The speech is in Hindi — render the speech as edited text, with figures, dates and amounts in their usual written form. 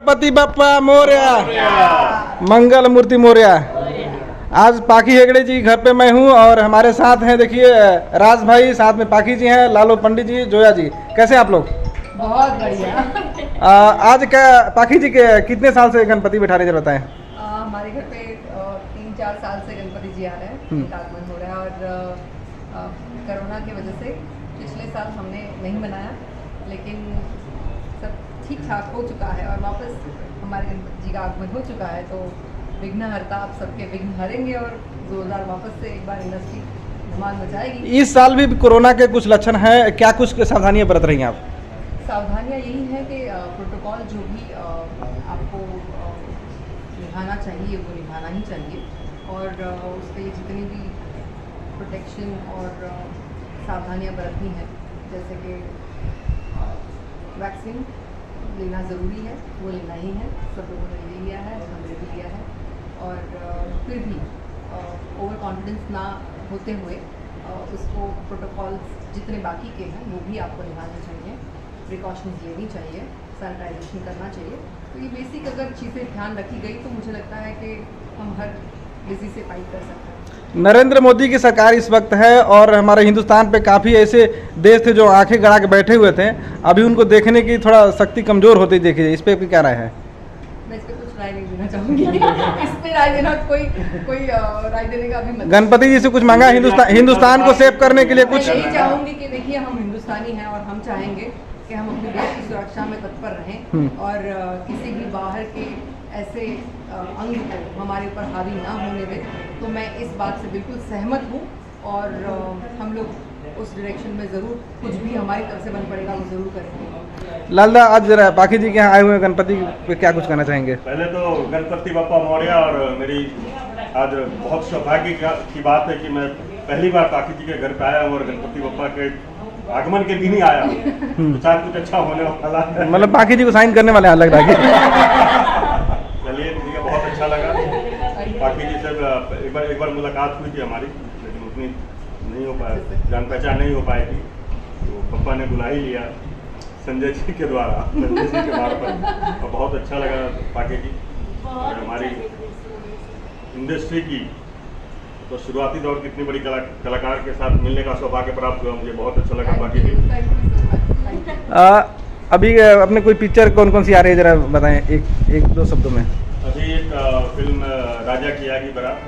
गणपति बप्पा मोरया, मंगल मूर्ति मोरया। आज पाखी हेगड़े जी घर पे मैं हूँ और हमारे साथ हैं, देखिए राज भाई, साथ में पाखी जी हैं, लालो पंडित जी, जोया जी। कैसे आप लोग? बहुत बढ़िया। आज क्या पाखी जी के कितने साल से गणपति बिठा रहे थे बताएं? हमारे घर पे 3-4 साल से गणपति जी आ रहे हैं, उनका आगमन हो रहा है और कोरोना की वजह से पिछले साल हमने नहीं बनाया, लेकिन सब ठीक ठाक हो चुका है और वापस हमारे गणपति जी का आगमन हो चुका है। तो विघ्नहर्ता आप सबके विघ्न हरेंगे और जोरदार वापस से एक बार इंडस्ट्री धमाल मचाएगी। इस साल भी कोरोना के कुछ लक्षण हैं, क्या कुछ सावधानियां बरत रही हैं आप? सावधानियाँ यही है कि प्रोटोकॉल जो भी आपको निभाना चाहिए वो निभाना ही चाहिए और उसके लिए जितनी भी प्रोटेक्शन और सावधानियाँ बरतनी हैं, जैसे कि वैक्सीन लेना ज़रूरी है, वो लेना ही है, सब लोगों ने ले लिया है, हमने भी लिया है। और फिर भी ओवर कॉन्फिडेंस ना होते हुए उसको प्रोटोकॉल्स जितने बाकी के हैं वो भी आपको निभाने चाहिए, प्रिकॉशंस लेनी चाहिए, सैनिटाइजेशन करना चाहिए। तो ये बेसिक अगर चीज़ें ध्यान रखी गई तो मुझे लगता है कि हम हर डिजीज से फाइट कर सकते हैं। नरेंद्र मोदी की सरकार इस वक्त है और हमारे हिंदुस्तान पे काफ़ी ऐसे देश थे जो आंखें गड़ा के बैठे हुए थे, अभी उनको देखने की थोड़ा शक्ति कमज़ोर होती दिखी है, इस पे क्या राय है? मैं इस पे कुछ राय नहीं देना चाहूँगी। इस पे राय देना कोई राय देने का अभी गणपति जी से कुछ मांगा हिंदुस्तान को सेव करने के लिए कुछ? मैं यही चाहूँगी कि देखिए हम हिंदुस्तानी हैं और हम चाहेंगे कि हम अपने देश की सुरक्षा में तत्पर रहें और किसी भी बाहर के ऐसे अंग को हमारे ऊपर हावी ना होने दें। तो मैं इस बात से बिल्कुल सहमत हूँ और हम लोग उस डायरेक्शन में ज़रूर कुछ भी हमारी तरफ से बन पड़ेगा वो ज़रूर करेंगे। लालदा, आज जरा पाखी जी के यहाँ आए हुए गणपति पे क्या कुछ कहना चाहेंगे? पहले तो गणपति बप्पा मोरया, और मेरी आज बहुत सौभाग्य की बात है कि मैं पहली बार पाखी जी के घर पे आया हूँ और गणपति बप्पा के आगमन के दिन ही आया हूँ, तो शायद कुछ अच्छा होने वाला है। मतलब पाखी जी को साइन करने वाले हैं, लग रहा है। चलिए ठीक है, बहुत अच्छा लगा। पाखी जी से एक बार मुलाकात हुई थी हमारी, लेकिन उतनी नहीं हो पाया, जान पहचान नहीं हो पाएगी, तो पप्पा ने बुला ही लिया संजय जी के द्वारा, संजय जी के मार्फत, और बहुत अच्छा लगा पाखी जी। और हमारी इंडस्ट्री की तो शुरुआती दौर कितनी बड़ी कलाकार के साथ मिलने का सौभाग्य प्राप्त हुआ, मुझे बहुत अच्छा लगा पाखी जी। अभी अपने कोई पिक्चर कौन कौन सी आ रही है, जरा बताएं एक दो शब्दों में। अभी एक फिल्म राजा की आगी बारात